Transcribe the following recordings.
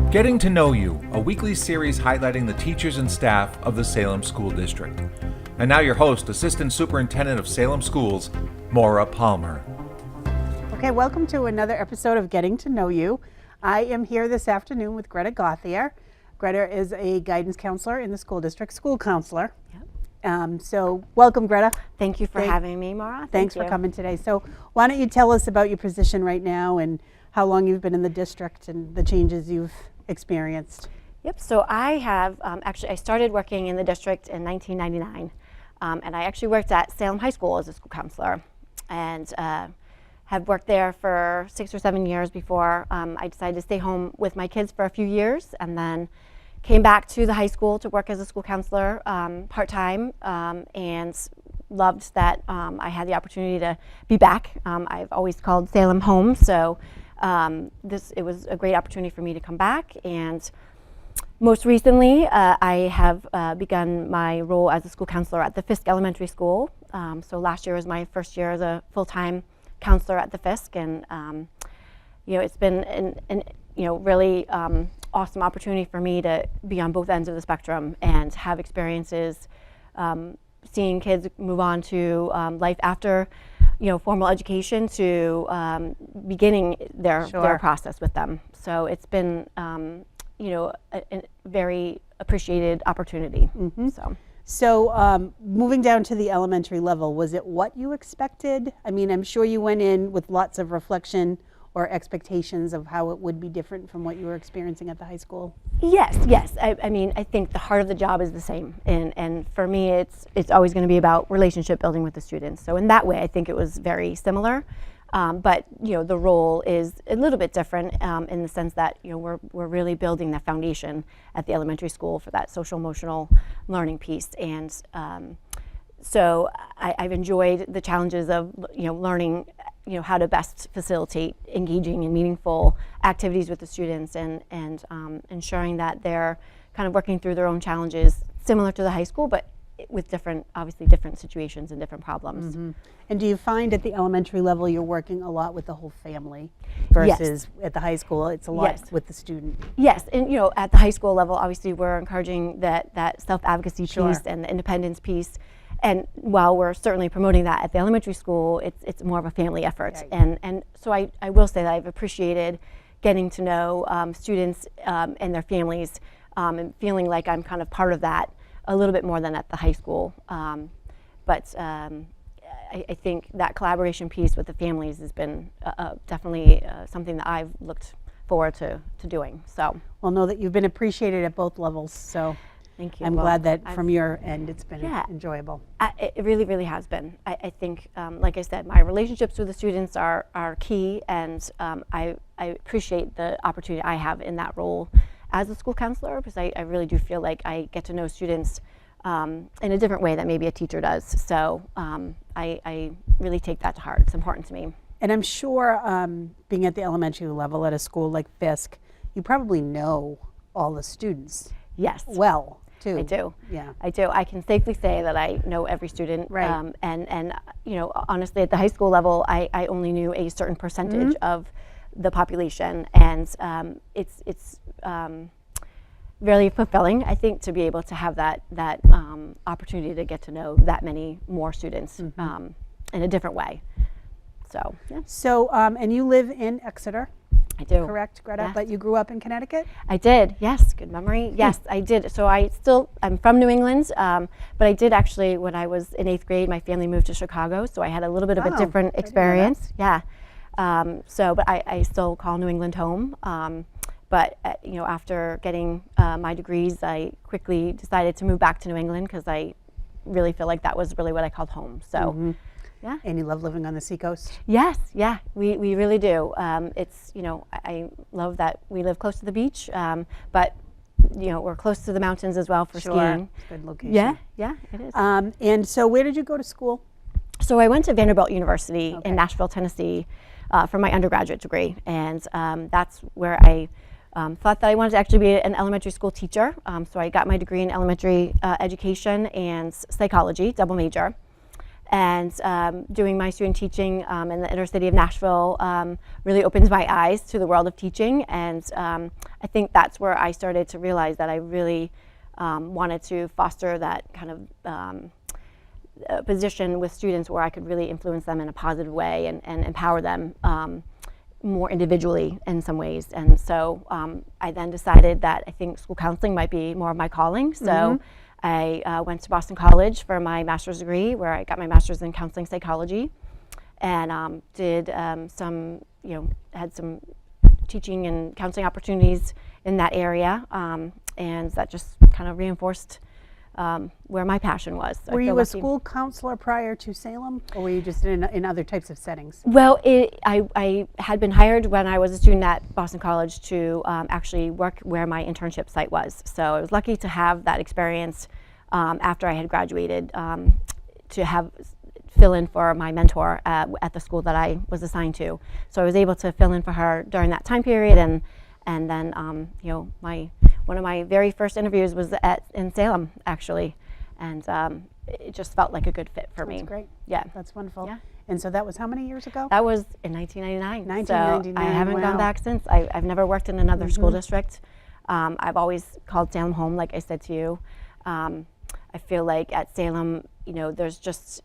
Getting to Know You, a weekly series highlighting the teachers and staff of the Salem School District. And now your host, Assistant Superintendent of Salem Schools, Maura Palmer. Okay, welcome to another episode of Getting to Know You. I am here this afternoon with Greta Gauthier. Greta is a guidance counselor in the school district, school counselor. Yep. So welcome, Greta. Thank you for having me, Maura. Thanks for coming today. So why don't you tell us about your position right now and how long you've been in the district and the changes you've experienced? Yep, so I have, I started working in the district in 1999, and I actually worked at Salem High School as a school counselor, and have worked there for 6 or 7 years before I decided to stay home with my kids for a few years, and then came back to the high school to work as a school counselor part-time, and loved that I had the opportunity to be back. I've always called Salem home, so it was a great opportunity for me to come back. And most recently, I have begun my role as a school counselor at the Fisk Elementary School. So last year was my first year as a full-time counselor at the Fisk, and it's been an really awesome opportunity for me to be on both ends of the spectrum and have experiences seeing kids move on to life after formal education to beginning their process with them. So it's been a very appreciated opportunity. Mm-hmm. So moving down to the elementary level, was it what you expected? I mean, I'm sure you went in with lots of reflection or expectations of how it would be different from what you were experiencing at the high school. Yes. I mean, I think the heart of the job is the same, and for me, it's always going to be about relationship building with the students. So in that way, I think it was very similar, but the role is a little bit different in the sense that we're really building the foundation at the elementary school for that social emotional learning piece, and so I've enjoyed the challenges of learning how to best facilitate engaging and meaningful activities with the students, and ensuring that they're kind of working through their own challenges similar to the high school, but with obviously different situations and different problems. Mm-hmm. And do you find at the elementary level you're working a lot with the whole family versus at the high school it's a lot with the student? Yes, and at the high school level, obviously we're encouraging that self-advocacy piece and the independence piece. And while we're certainly promoting that at the elementary school, it's more of a family effort. Right. And so I will say that I've appreciated getting to know students and their families, and feeling like I'm kind of part of that a little bit more than at the high school. But I think that collaboration piece with the families has been definitely something that I've looked forward to doing. So, well, know that you've been appreciated at both levels. So. Thank you. I'm glad that from your end it's been enjoyable. It really, really has been. I think, like I said, my relationships with the students are key, and I appreciate the opportunity I have in that role as a school counselor, because I really do feel like I get to know students in a different way that maybe a teacher does. So I really take that to heart. It's important to me. And I'm sure being at the elementary level at a school like Fisk, you probably know all the students. Yes. Well. Too. I do. Yeah. I do. I can safely say that I know every student. Right. And honestly, at the high school level, I only knew a certain percentage of the population, and it's really fulfilling, I think, to be able to have that opportunity to get to know that many more students in a different way. So. Yeah. So and you live in Exeter. I do. Correct, Greta? Yes. But you grew up in Connecticut? I did, yes, good memory. Yes, I did. So I'm from New England, but I did actually, when I was in 8th grade, my family moved to Chicago, so I had a little bit of a different experience. Yeah. But I still call New England home. But after getting my degrees, I quickly decided to move back to New England because I really feel like that was really what I called home. So. Yeah. And you love living on the seacoast? Yes, yeah, we really do. It's, I love that we live close to the beach, but, we're close to the mountains as well for skiing. It's a good location. Yeah, it is. And so where did you go to school? So I went to Vanderbilt University in Nashville, Tennessee for my undergraduate degree, and that's where I thought that I wanted to actually be an elementary school teacher. So I got my degree in elementary education and psychology, double major. And doing my student teaching in the inner city of Nashville really opens my eyes to the world of teaching. And I think that's where I started to realize that I really wanted to foster that kind of position with students where I could really influence them in a positive way and empower them more individually in some ways. And so I then decided that I think school counseling might be more of my calling. So I went to Boston College for my master's degree, where I got my master's in counseling psychology, and did some, had some teaching and counseling opportunities in that area, and that just kind of reinforced where my passion was. So Were you a school counselor prior to Salem, or were you just in other types of settings? Well, I had been hired when I was a student at Boston College to actually work where my internship site was. So I was lucky to have that experience after I had graduated to have fill in for my mentor at the school that I was assigned to. So I was able to fill in for her during that time period, and then one of my very first interviews was in Salem, actually, and it just felt like a good fit for me. That's great. Yeah. That's wonderful. Yeah. And so that was how many years ago? That was in 1999. 1999, So I haven't wow. gone back since. I've never worked in another school district. I've always called Salem home, like I said to you. I feel like at Salem, there's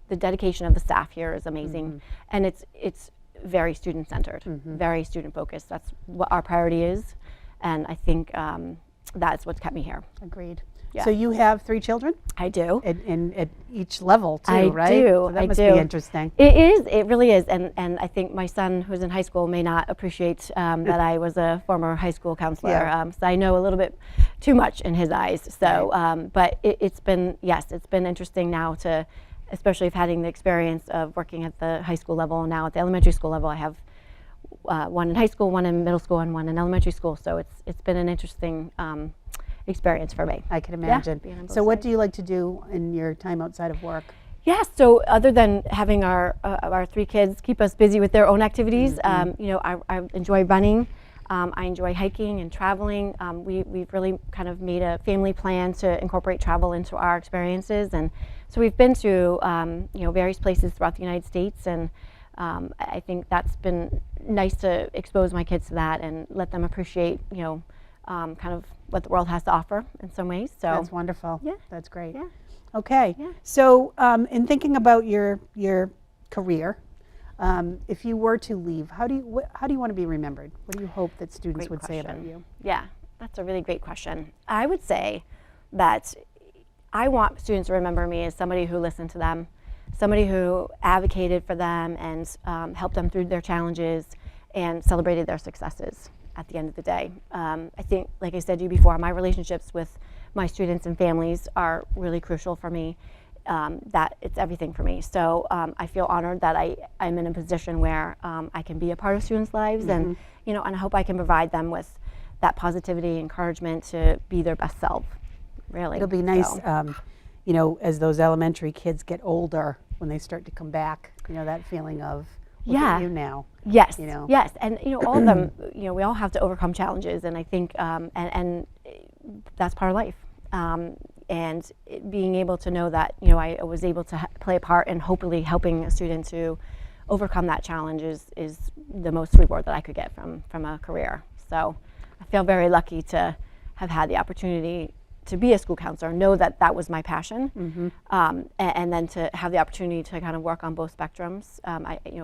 the dedication of the staff here is amazing, and it's very student-centered, very student-focused. That's what our priority is, and I think that's what's kept me here. Agreed. Yeah. So you have 3 children? I do. And at each level too, I right? do. So that I must do. be interesting. It is. It really is. And I think my son, who's in high school, may not appreciate that I was a former high school counselor. Yeah. So I know a little bit too much in his eyes. So, but it's been interesting now to, especially having the experience of working at the high school level and now at the elementary school level. I have one in high school, one in middle school, and one in elementary school. So it's been an interesting experience for me. I can imagine. being on both So what sides. do you like to do in your time outside of work? Yes. So other than having our 3 kids keep us busy with their own activities, I enjoy running. I enjoy hiking and traveling. We've really kind of made a family plan to incorporate travel into our experiences, and so we've been to various places throughout the United States, and I think that's been nice to expose my kids to that and let them appreciate kind of what the world has to offer in some ways. So That's wonderful. Yeah. That's great. Yeah. Okay. Yeah. So in thinking about your career, if you were to leave, how do you want to be remembered? What do you hope that students Great would say about question. you? Yeah, that's a really great question. I would say that I want students to remember me as somebody who listened to them, somebody who advocated for them and helped them through their challenges and celebrated their successes at the end of the day. I think, like I said to you before, my relationships with my students and families are really crucial for me. That it's everything for me. So I feel honored that I'm in a position where I can be a part of students' lives, and and I hope I can provide them with that positivity, encouragement to be their best self. Really, It'll be nice, So, as those elementary kids get older, when they start to come back, that feeling of look at you now. Yes, you know. yes, and all of them. We all have to overcome challenges, and I think and that's part of life. And being able to know that I was able to play a part in hopefully helping a student to overcome that challenge is the most reward that I could get from a career. So I feel very lucky to have had the opportunity to be a school counselor, know that that was my passion, and then to have the opportunity to kind of work on both spectrums.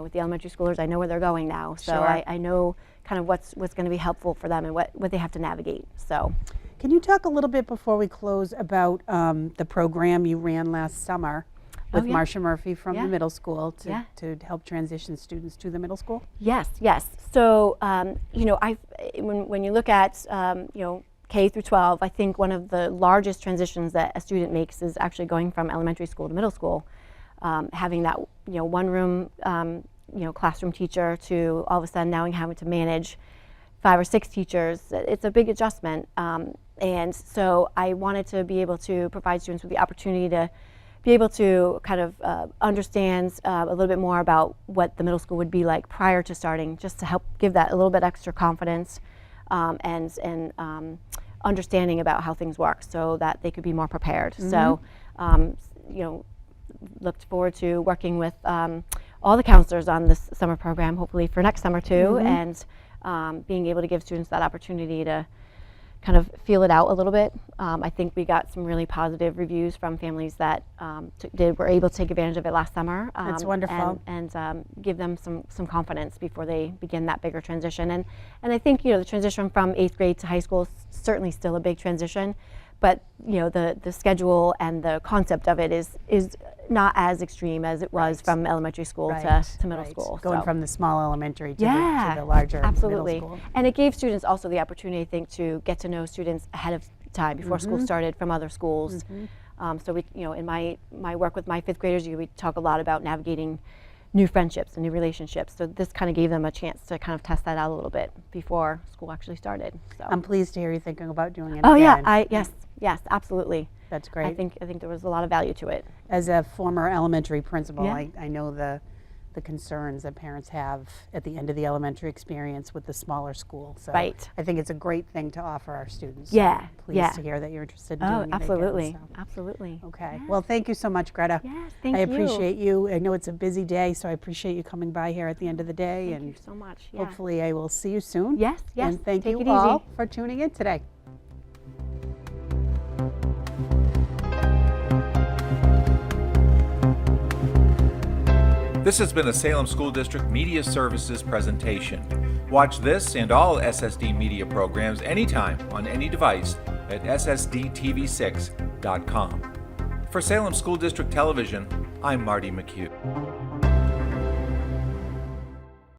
With the elementary schoolers, I know where they're going now, so Sure. I know kind of what's going to be helpful for them and what they have to navigate. So. Can you talk a little bit before we close about the program you ran last summer with yeah. Marcia Murphy from Yeah. the middle school to, Yeah. to help transition students to the middle school? Yes. So, when you look at, K through 12, I think one of the largest transitions that a student makes is actually going from elementary school to middle school, having that, one room, classroom teacher to all of a sudden now having to manage 5 or 6 teachers. It's a big adjustment. And so I wanted to be able to provide students with the opportunity to be able to kind of understand a little bit more about what the middle school would be like prior to starting, just to help give that a little bit extra confidence and understanding about how things work so that they could be more prepared. So, looked forward to working with all the counselors on this summer program, hopefully for next summer too, and being able to give students that opportunity to kind of feel it out a little bit. I think we got some really positive reviews from families that were able to take advantage of it last summer. That's wonderful. And give them some confidence before they begin that bigger transition. And I think, the transition from 8th grade to high school is certainly still a big transition, but the schedule and the concept of it is not as extreme as it was from elementary school to middle school. Going from the small elementary to, yeah, the larger absolutely. middle school. And it gave students also the opportunity, I think, to get to know students ahead of time before school started from other schools. So we, in my work with my 5th graders, we talk a lot about navigating new friendships and new relationships. So this kind of gave them a chance to kind of test that out a little bit before school actually started. So I'm pleased to hear you thinking about doing it oh again. yeah, yes, absolutely. That's great. I think there was a lot of value to it. As a former elementary principal, Yeah. I know the concerns that parents have at the end of the elementary experience with the smaller school. So Right. I think it's a great thing to offer our students. Yeah, So pleased yeah. to hear that you're interested in Oh, doing it absolutely, again. So. absolutely. Okay. Yeah. Well, thank you so much, Greta. Yes, thank I you. appreciate you. I know it's a busy day, so I appreciate you coming by here at the end of the day. Thank and you so much. Yeah. hopefully I will see you soon. Yes, yes. And thank Take you it all easy. for tuning in today. This has been a Salem School District Media Services presentation. Watch this and all SSD media programs anytime on any device at ssdtv6.com. For Salem School District Television, I'm Marty McHugh.